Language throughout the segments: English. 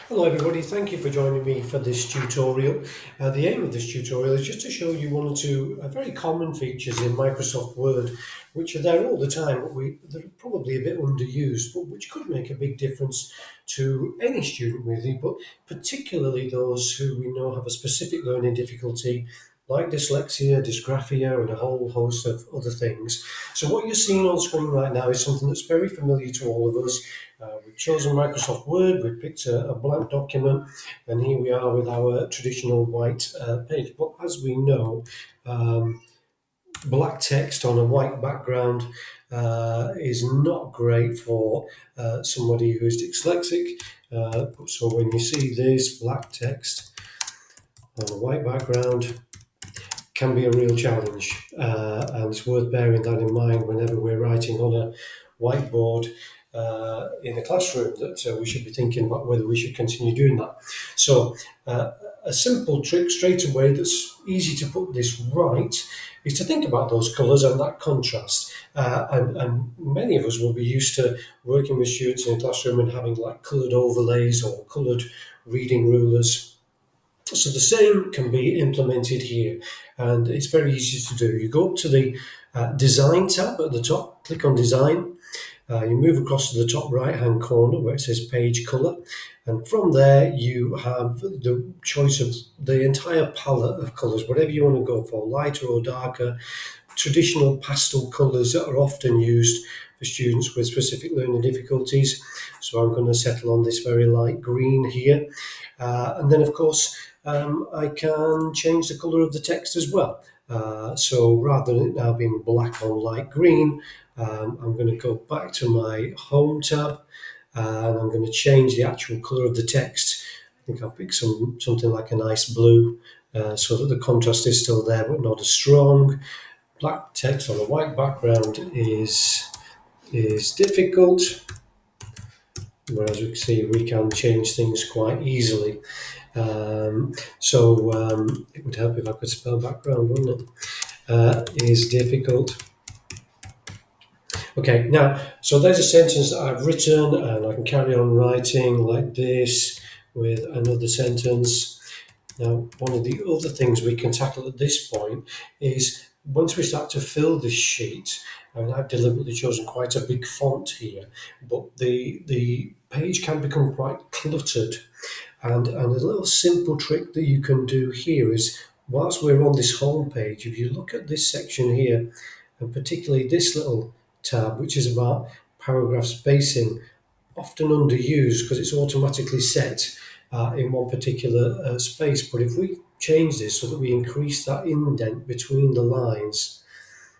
Hello everybody, thank you for joining me for this tutorial. The aim of this tutorial is just to show you one or two very common features in Microsoft Word, which are there all the time, but they're probably a bit underused, but which could make a big difference to any student really, but particularly those who we know have a specific learning difficulty like dyslexia, dysgraphia, and a whole host of other things. So what you're seeing on screen right now is something that's very familiar to all of us. We've chosen Microsoft Word, we've picked a blank document, and here we are with our traditional white page. But as we know, um, black text on a white background is not great for somebody who is dyslexic. So when you see this black text on a white background, can be a real challenge, and it's worth bearing that in mind whenever we're writing on a whiteboard in a classroom, that we should be thinking about whether we should continue doing that. So a simple trick straight away that's easy to put this right is to think about those colours and that contrast. And many of us will be used to working with students in a classroom and having like coloured overlays or coloured reading rulers. So the same can be implemented here, and it's very easy to do. You go up to the Design tab at the top, click on Design. You move across to the top right-hand corner where it says Page Color, and from there you have the choice of the entire palette of colors, whatever you want to go for, lighter or darker. Traditional pastel colors that are often used for students with specific learning difficulties. So I'm going to settle on this very light green here. And then, of course, I can change the colour of the text as well. So rather than it now being black on light green, I'm going to go back to my Home tab, and I'm going to change the actual colour of the text. I think I'll pick something like a nice blue, so that the contrast is still there but not as strong. Black text on a white background is difficult, whereas we can see we can change things quite easily. It would help if I could spell background, wouldn't it? Is difficult. Okay, now, so there's a sentence that I've written, and I can carry on writing like this with another sentence. Now, one of the other things we can tackle at this point is once we start to fill this sheet, and I've deliberately chosen quite a big font here, but the page can become quite cluttered. And a little simple trick that you can do here is, whilst we're on this home page, if you look at this section here, and particularly this little tab, which is about paragraph spacing, often underused because it's automatically set in one particular space. But if we change this so that we increase that indent between the lines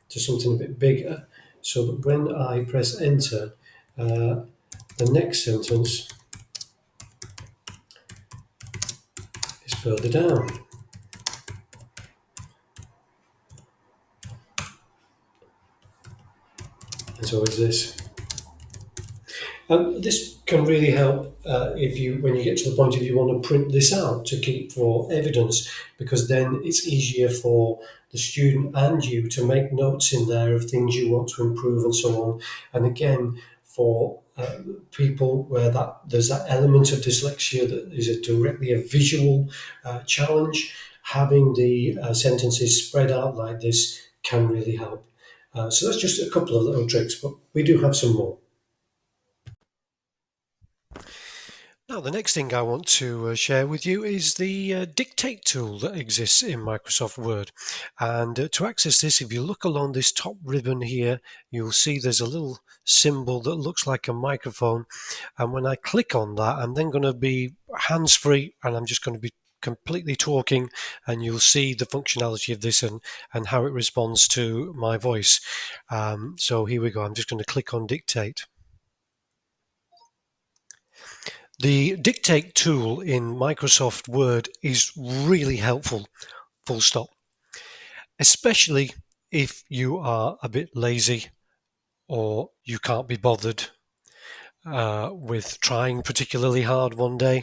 to something a bit bigger, so that when I press enter, the next sentence is further down. And so is this. And this can really help when you get to the point if you want to print this out to keep for evidence, because then it's easier for the student and you to make notes in there of things you want to improve and so on. And again, for people where there's that element of dyslexia that is directly a visual challenge, having the sentences spread out like this can really help. So that's just a couple of little tricks, but we do have some more. Now, the next thing I want to share with you is the dictate tool that exists in Microsoft Word. And to access this, if you look along this top ribbon here, you'll see there's a little symbol that looks like a microphone. And when I click on that, I'm then going to be hands-free, and I'm just going to be completely talking, and you'll see the functionality of this and how it responds to my voice. So here we go. I'm just going to click on dictate. The dictate tool in Microsoft Word is really helpful, full stop, especially if you are a bit lazy or you can't be bothered with trying particularly hard one day,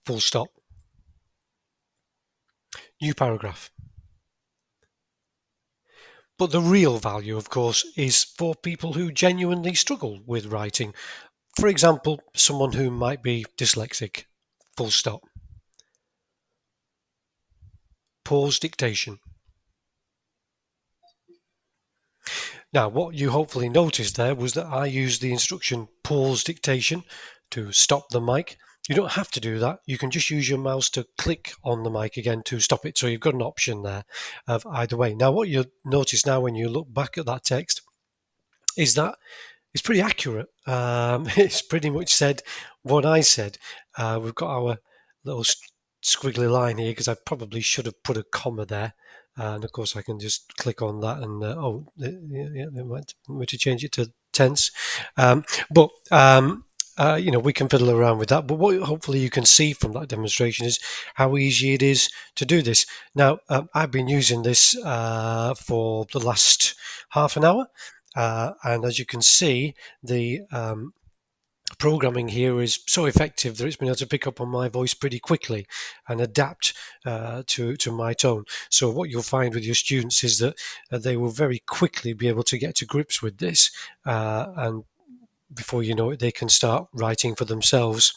full stop. New paragraph. But the real value, of course, is for people who genuinely struggle with writing. For example, someone who might be dyslexic, full stop. Pause dictation. Now, what you hopefully noticed there was that I used the instruction pause dictation to stop the mic. You don't have to do that. You can just use your mouse to click on the mic again to stop it. So you've got an option there of either way. Now, what you'll notice now when you look back at that text is that it's pretty accurate. It's pretty much said what I said. We've got our little squiggly line here because I probably should have put a comma there. And of course, I can just click on that and they want me to change it to tense. We can fiddle around with that. But what hopefully you can see from that demonstration is how easy it is to do this. Now, I've been using this for the last half an hour. And as you can see, the programming here is so effective that it's been able to pick up on my voice pretty quickly and adapt to my tone. So what you'll find with your students is that they will very quickly be able to get to grips with this, and before you know it, they can start writing for themselves.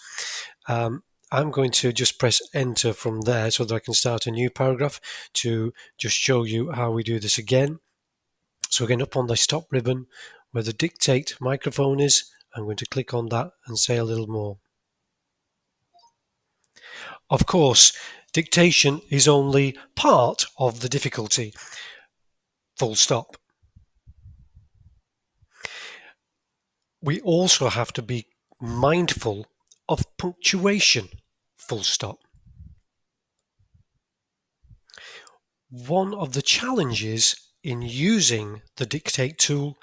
I'm going to just press enter from there so that I can start a new paragraph to just show you how we do this again. So again, up on the stop ribbon where the dictate microphone is, I'm going to click on that and say a little more. Of course, dictation is only part of the difficulty. Full stop. We also have to be mindful of punctuation. Full stop. One of the challenges in using the dictate tool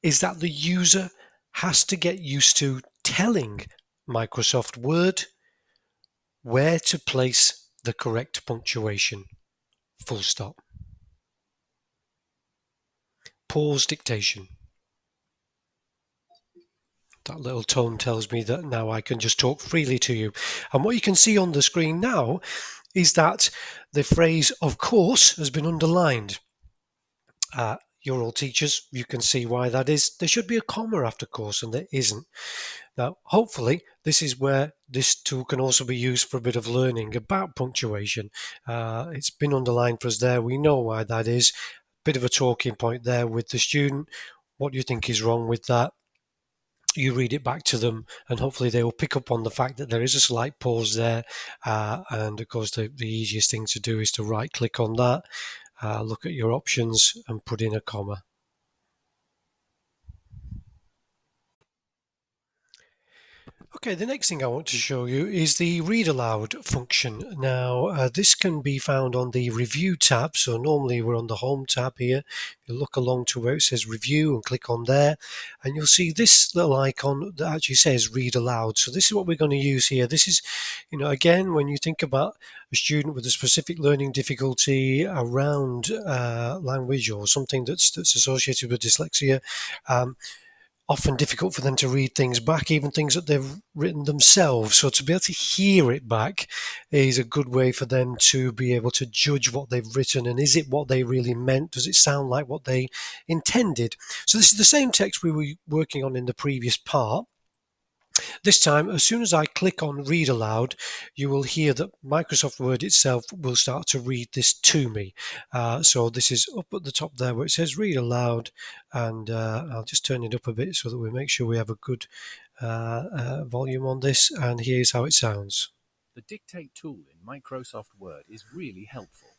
is that the user has to get used to telling Microsoft Word where to place the correct punctuation. Full stop. Pause dictation. That little tone tells me that now I can just talk freely to you. And what you can see on the screen now is that the phrase "of course" has been underlined. You're all teachers, you can see why that is. There should be a comma after course, and there isn't. Now, hopefully, this is where this tool can also be used for a bit of learning about punctuation. It's been underlined for us there. We know why that is. Bit of a talking point there with the student. What do you think is wrong with that? You read it back to them, and hopefully they will pick up on the fact that there is a slight pause there. And of course, the easiest thing to do is to right click on that, look at your options and put in a comma. Okay, the next thing I want to show you is the read aloud function. Now, this can be found on the review tab. So normally we're on the home tab here. You look along to where it says review and click on there, and you'll see this little icon that actually says read aloud. So this is what we're going to use here. This is, again, when you think about a student with a specific learning difficulty around language or something that's associated with dyslexia, often difficult for them to read things back, even things that they've written themselves. So to be able to hear it back is a good way for them to be able to judge what they've written, and is it what they really meant? Does it sound like what they intended? So this is the same text we were working on in the previous part. This time, as soon as I click on read aloud, you will hear that Microsoft Word itself will start to read this to me. So this is up at the top there where it says read aloud, and I'll just turn it up a bit so that we make sure we have a good volume on this, and here's how it sounds. The dictate tool in Microsoft Word is really helpful,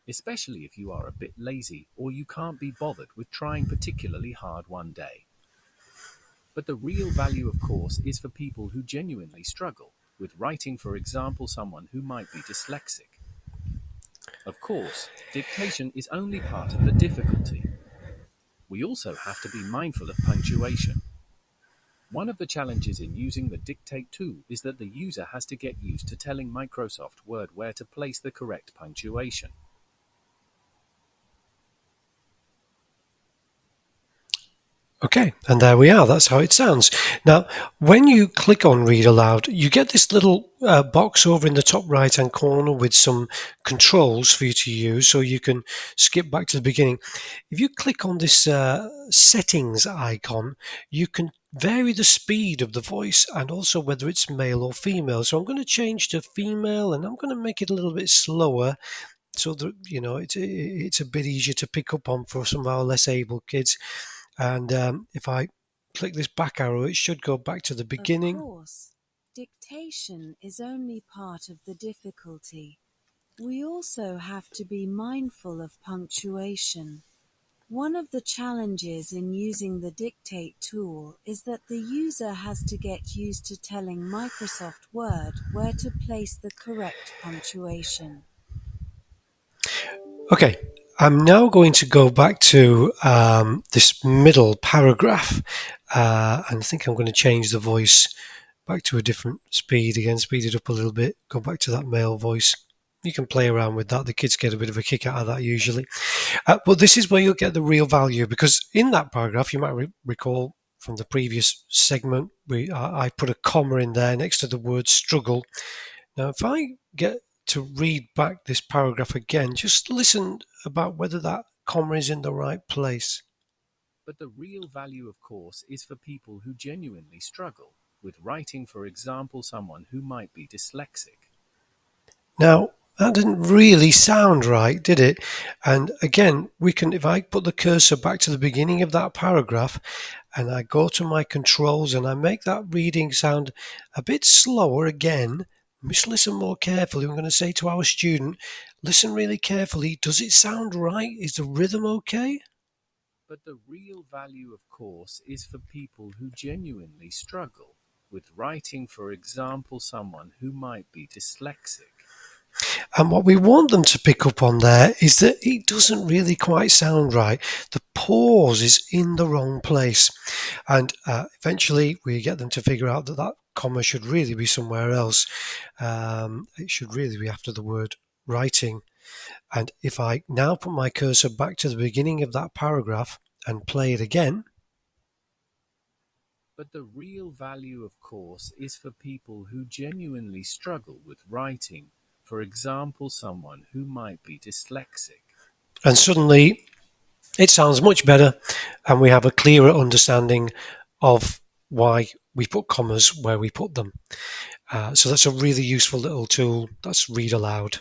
especially if you are a bit lazy or you can't be bothered with trying particularly hard one day. But the real value, of course, is for people who genuinely struggle with writing, for example, someone who might be dyslexic. Of course, dictation is only part of the difficulty. We also have to be mindful of punctuation. One of the challenges in using the dictate tool is that the user has to get used to telling Microsoft Word where to place the correct punctuation. Okay, and there we are. That's how it sounds. Now, when you click on read aloud, you get this little box over in the top right hand corner with some controls for you to use, so you can skip back to the beginning. If you click on this settings icon, you can vary the speed of the voice and also whether it's male or female. So I'm going to change to female, and I'm going to make it a little bit slower so that it's a bit easier to pick up on for some of our less able kids. And if I click this back arrow, it should go back to the Of beginning. course, dictation is only part of the difficulty. We also have to be mindful of punctuation. One of the challenges in using the dictate tool is that the user has to get used to telling Microsoft Word where to place the correct punctuation. Okay, I'm now going to go back to this middle paragraph, and I think I'm going to change the voice back to a different speed again, speed it up a little bit, go back to that male voice. You can play around with that. The kids get a bit of a kick out of that usually. But this is where you'll get the real value, because in that paragraph, you might recall from the previous segment, I put a comma in there next to the word struggle. Now, if I get to read back this paragraph again, just listen about whether that comma is in the right place. But the real value, of course, is for people who genuinely struggle with writing, for example, someone who might be dyslexic. Now, that didn't really sound right, did it? And again, if I put the cursor back to the beginning of that paragraph and I go to my controls and I make that reading sound a bit slower again, just listen more carefully. I'm going to say to our student, listen really carefully. Does it sound right? Is the rhythm okay? But the real value, of course, is for people who genuinely struggle with writing, for example, someone who might be dyslexic. And what we want them to pick up on there is that it doesn't really quite sound right. The pause is in the wrong place. And eventually we get them to figure out that that comma should really be somewhere else. It should really be after the word writing. And if I now put my cursor back to the beginning of that paragraph and play it again, But the real value, of course, is for people who genuinely struggle with writing, for example, someone who might be dyslexic. and suddenly it sounds much better, and we have a clearer understanding of why we put commas where we put them. So that's a really useful little tool. That's read aloud.